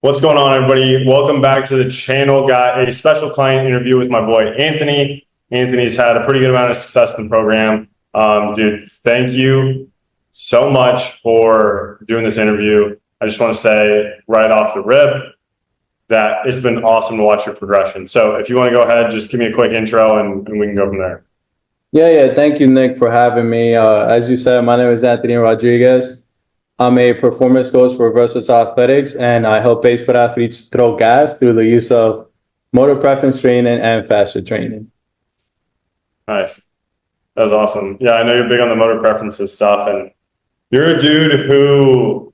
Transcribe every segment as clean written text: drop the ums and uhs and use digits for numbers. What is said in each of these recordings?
What's going on, everybody? Welcome back to the channel. Got a special client interview with my boy, Anthony. Anthony's had a pretty good amount of success in the program. Dude, thank you so much for doing this interview. I just want to say right off the rip that it's been awesome to watch your progression. So if you want to go ahead, just give me a quick intro and we can go from there. Yeah. Thank you, Nick, for having me. As you said, my name is Anthony Rodriguez. I'm a performance coach for versatile athletics, and I help baseball athletes throw gas through the use of motor preference training and faster training. Nice. That was awesome. Yeah, I know you're big on the motor preferences stuff, and you're a dude who,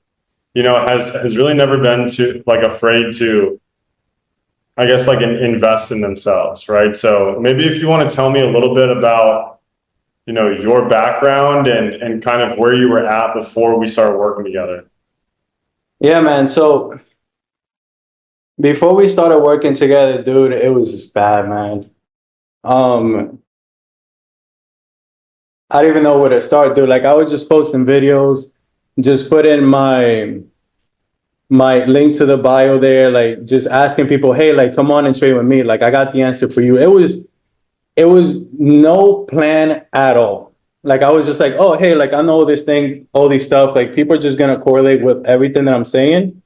has really never been afraid to, I guess, invest in themselves, right? So maybe if you want to tell me a little bit about your background and kind of where you were at before we started working together. Yeah, man. So before we started working together, dude, it was just bad, man. I don't even know where to start, dude. Like, I was just posting videos, just put in my link to the bio there, like just asking people, hey, like, come on and train with me. Like, I got the answer for you. It was no plan at all. Like, I was just like, oh, hey, like, I know this thing, all these stuff. Like, people are just going to correlate with everything that I'm saying,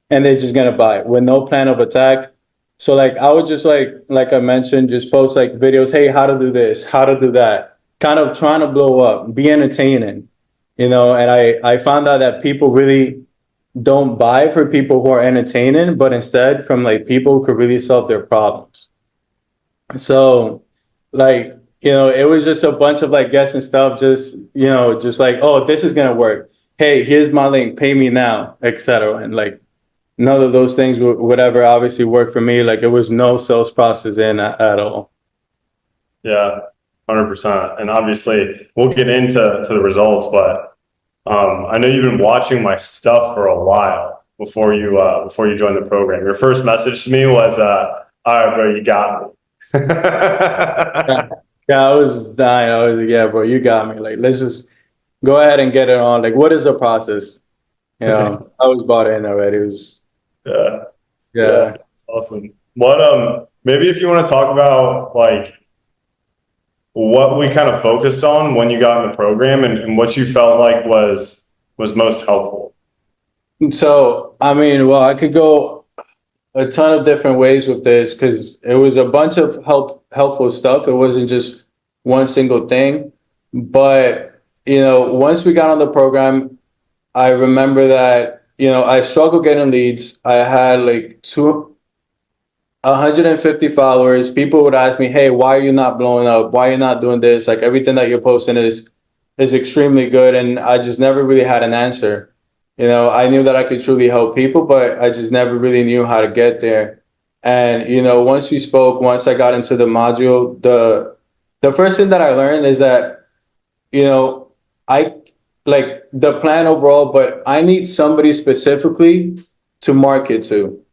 and they're just going to buy it with no plan of attack. So, like, I would just, like I mentioned, just post, like, videos, hey, how to do this, how to do that, kind of trying to blow up, be entertaining, and I found out that people really don't buy for people who are entertaining, but instead from, like, people who could really solve their problems. So, like, it was just a bunch of like guessing stuff, just like, oh, this is gonna work. Hey, here's my link, pay me now, etc. And like none of those things would ever obviously work for me. Like, it was no sales process at all. Yeah, 100%. And obviously we'll get into the results, but I know you've been watching my stuff for a while before you joined the program. Your first message to me was, all right, bro, you got me. Yeah, I was dying. I was like, yeah, bro, you got me. Like, let's just go ahead and get it on. Like, what is the process? I was bought in already. It was, Yeah, yeah. that's awesome. What maybe if you want to talk about like what we kind of focused on when you got in the program and what you felt like was most helpful. So, I mean, well, I could go a ton of different ways with this because it was a bunch of helpful stuff. It wasn't just one single thing. But, once we got on the program, I remember that, I struggled getting leads. I had like 150 followers. People would ask me, hey, why are you not blowing up? Why are you not doing this? Like, everything that you're posting is extremely good. And I just never really had an answer. I knew that I could truly help people, but I just never really knew how to get there. And, once we spoke, once I got into the module, the first thing that I learned is that, I like the plan overall, but I need somebody specifically to market to.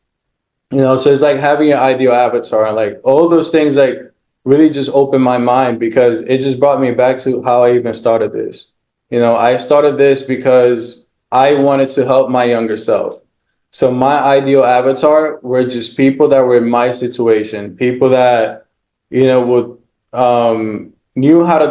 So it's like having an ideal avatar, and like all those things like really just opened my mind because it just brought me back to how I even started this. I started this because I wanted to help my younger self. So my ideal avatar were just people that were in my situation, people that, would knew how to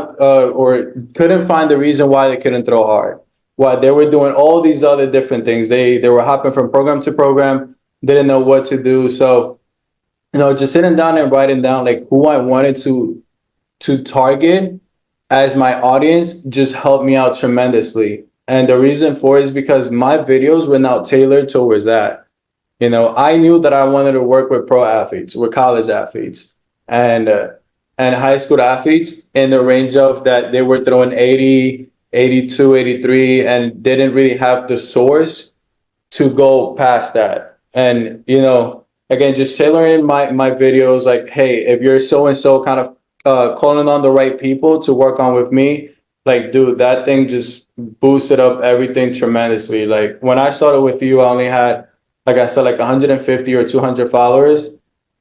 or couldn't find the reason why they couldn't throw hard. Why they were doing all these other different things. They were hopping from program to program, didn't know what to do. So, just sitting down and writing down like who I wanted to target as my audience just helped me out tremendously. And the reason for it is because my videos were now tailored towards that. I knew that I wanted to work with pro athletes, with college athletes, and high school athletes in the range of that they were throwing 80, 82, 83, and didn't really have the source to go past that. And, again, just tailoring my videos like, hey, if you're so-and-so kind of calling on the right people to work on with me, like, dude, that thing just boosted up everything tremendously. Like, when I started with you, I only had, like I said, like 150 or 200 followers.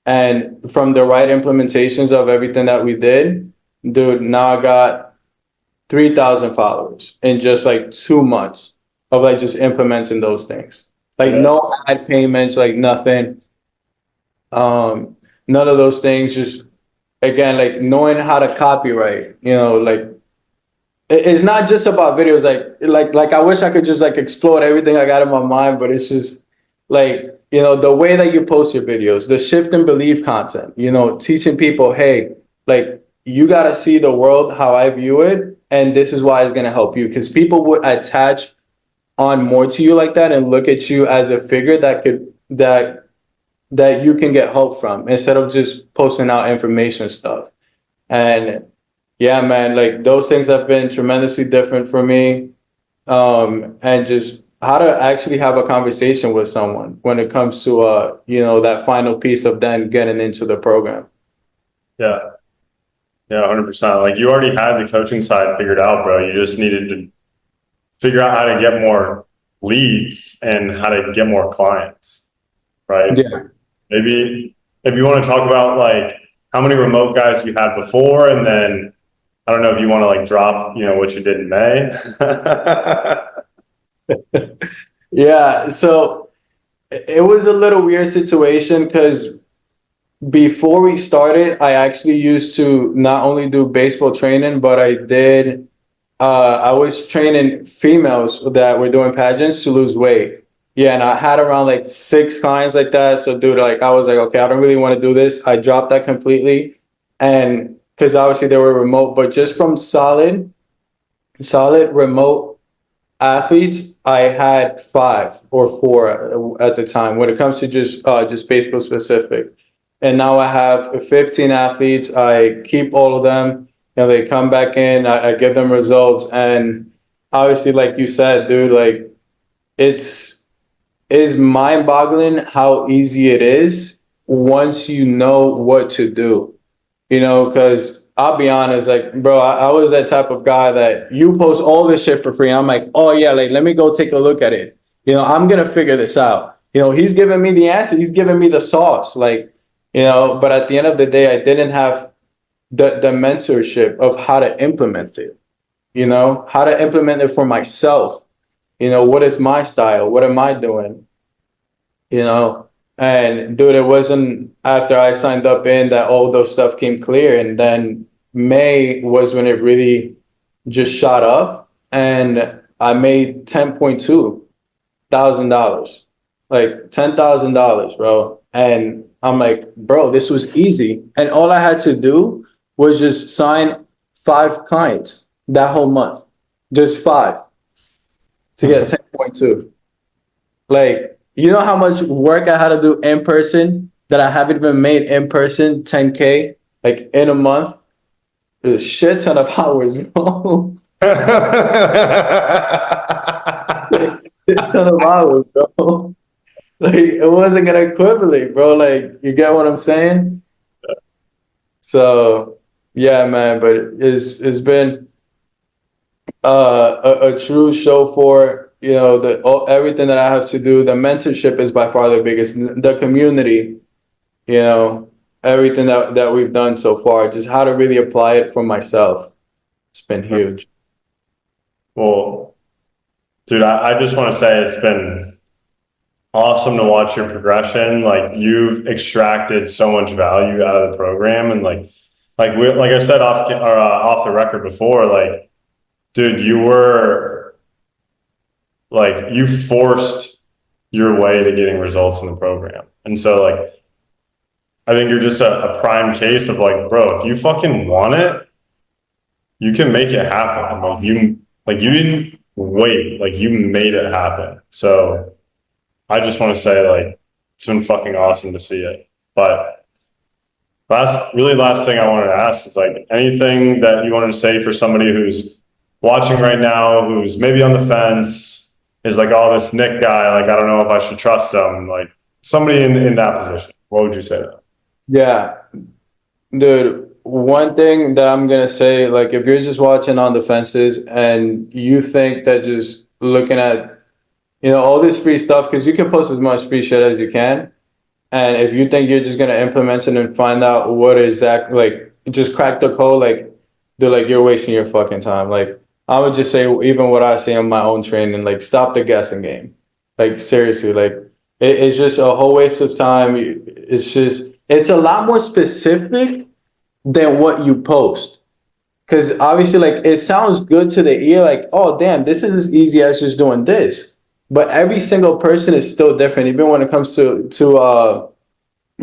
And from the right implementations of everything that we did, dude, now I got 3,000 followers in just like 2 months of like just implementing those things. Like Yeah. no ad payments, like nothing. None of those things. Just again, like knowing how to copyright. Like it's not just about videos. Like I wish I could just like explode everything I got in my mind, but it's just like the way that you post your videos, the shift and belief content. Teaching people, hey, like you got to see the world how I view it, and this is why it's gonna help you, because people would attach on more to you like that and look at you as a figure that you can get help from, instead of just posting out information stuff. And yeah, man, like those things have been tremendously different for me. And just how to actually have a conversation with someone when it comes to that final piece of then getting into the program. Yeah. Yeah, 100%. Like you already had the coaching side figured out, bro. You just needed to figure out how to get more leads and how to get more clients, right? Yeah. Maybe if you want to talk about like how many remote guys you had before, and then I don't know if you want to like drop, what you did in May. Yeah. So it was a little weird situation because before we started, I actually used to not only do baseball training, but I was training females that were doing pageants to lose weight. Yeah, and I had around like 6 clients like that. So, dude, like I was like, okay, I don't really want to do this. I dropped that completely, and because obviously they were remote, but just from solid remote athletes, I had 5 or 4 at the time when it comes to just baseball specific. And now I have 15 athletes. I keep all of them. They come back in. I give them results, and obviously, like you said, dude, like it's is mind-boggling how easy it is once you know what to do. Because I'll be honest, like, bro, I was that type of guy that you post all this shit for free. I'm like, oh yeah, like let me go take a look at it. I'm gonna figure this out. He's giving me the answer. He's giving me the sauce. Like, but at the end of the day, I didn't have the mentorship of how to implement it. How to implement it for myself. What is my style? What am I doing? you know. And dude, it wasn't after I signed up in that all those stuff came clear, and then May was when it really just shot up, and I made $10,200, like $10,000, bro. And I'm like, bro, this was easy, and all I had to do was just sign 5 clients that whole month, just 5 to get 10.2. Like, you know how much work I had to do in person that I haven't even made in person 10K like in a month? There's a shit ton of hours, bro. A shit ton of hours, bro. Like, it wasn't gonna equivalent, bro. Like, you get what I'm saying? So, yeah, man. But it's been a true show for everything that I have to do. The mentorship is by far the biggest. The community, everything that we've done so far, just how to really apply it for myself. It's been huge. Well, dude, I just want to say it's been awesome to watch your progression. Like you've extracted so much value out of the program, and like I said off the record before, like, dude, you forced your way to getting results in the program, and so like I think you're just a prime case of like, bro, if you fucking want it, you can make it happen. You didn't wait, like you made it happen. So I just want to say, like, it's been fucking awesome to see it. But last thing I wanted to ask is like anything that you wanted to say for somebody who's watching right now, who's maybe on the fence, is like, oh, this Nick guy, like, I don't know if I should trust him. Like somebody in that position, what would you say to them? Yeah, dude. One thing that I'm gonna say, like, if you're just watching on the fences and you think that just looking at all this free stuff, because you can post as much free shit as you can. And if you think you're just gonna implement it and find out what exactly, like, just crack the code, like, dude, like you're wasting your fucking time. Like, I would just say, even what I say in my own training, like, stop the guessing game. Like seriously, like it's just a whole waste of time. It's a lot more specific than what you post. Because obviously, like it sounds good to the ear, like, oh damn, this is as easy as just doing this. But every single person is still different, even when it comes to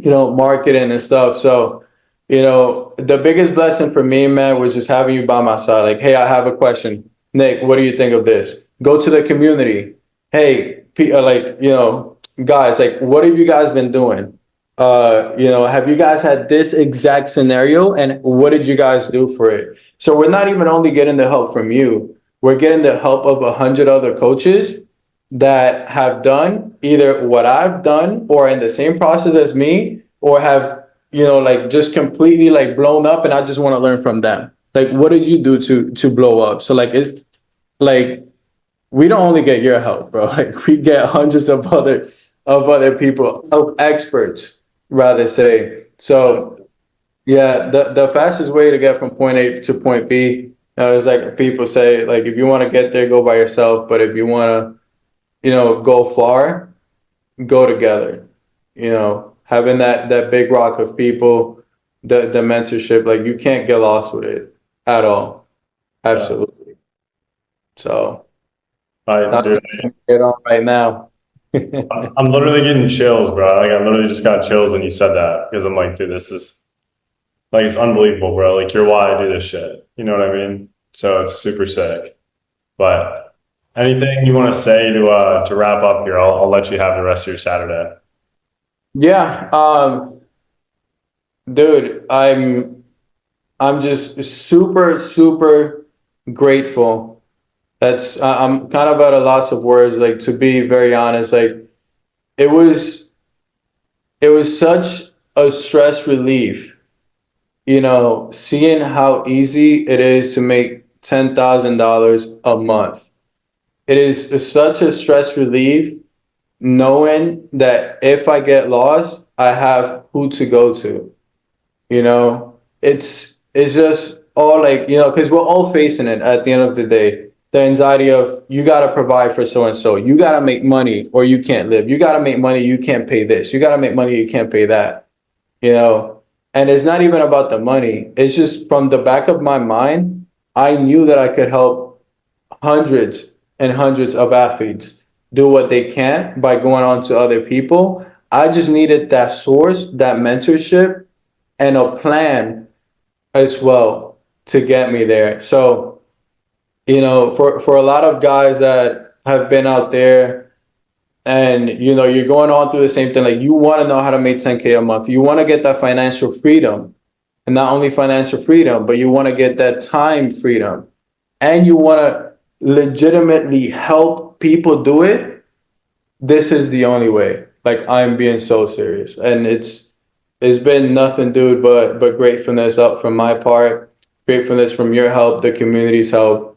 marketing and stuff. So, the biggest blessing for me, man, was just having you by my side. Like, hey, I have a question. Nick, what do you think of this? Go to the community. Hey, guys, like, what have you guys been doing? Have you guys had this exact scenario and what did you guys do for it? So we're not even only getting the help from you, we're getting the help of 100 other coaches that have done either what I've done or in the same process as me, or have, like just completely like blown up, and I just want to learn from them. Like, what did you do to blow up? So like, it's like, we don't only get your help, bro. Like we get hundreds of other people, of experts, rather say. So yeah, the fastest way to get from point A to point B, is like people say, like if you want to get there, go by yourself. But if you want to, go far, go together. Having that big rock of people, the mentorship, like you can't get lost with it at all. Absolutely. So Dude, get on right now. I'm literally getting chills, bro. Like I literally just got chills when you said that because I'm like, dude, this is like it's unbelievable, bro. Like you're why I do this shit. You know what I mean? So it's super sick. But anything you want to say to wrap up here? I'll let you have the rest of your Saturday. Yeah, dude, I'm just super, super grateful. I'm kind of at a loss of words, like to be very honest. Like it was it was such a stress relief, seeing how easy it is to make $10,000 a month. It is such a stress relief knowing that if I get lost, I have who to go to. It's just all like, because we're all facing it at the end of the day. The anxiety of you got to provide for so and so. You got to make money or you can't live. You got to make money, you can't pay this. You got to make money, you can't pay that. And it's not even about the money. It's just from the back of my mind, I knew that I could help hundreds and hundreds of athletes do what they can by going on to other people. I just needed that source, that mentorship, and a plan as well to get me there. So, for a lot of guys that have been out there and, you're going on through the same thing, like you want to know how to make 10K a month. You want to get that financial freedom, and not only financial freedom, but you want to get that time freedom, and you want to legitimately help people do it. This is the only way. Like I'm being so serious, and it's been nothing, dude, but gratefulness up from my part, gratefulness from your help, the community's help,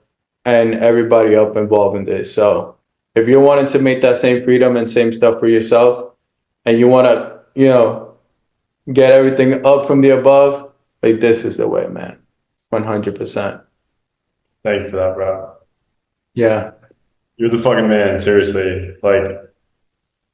and everybody up involved in this. So if you're wanting to make that same freedom and same stuff for yourself, and you want to, get everything up from the above, like this is the way, man. 100%. Thank you for that, bro. Yeah. You're the fucking man, seriously. Like,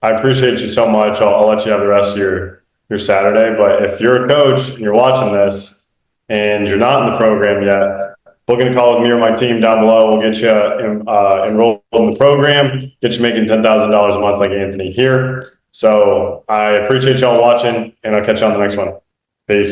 I appreciate you so much. I'll let you have the rest of your Saturday. But if you're a coach and you're watching this and you're not in the program yet, book in a call with me or my team down below. We'll get you enrolled in the program, get you making $10,000 a month like Anthony here. So I appreciate y'all watching, and I'll catch you on the next one. Peace.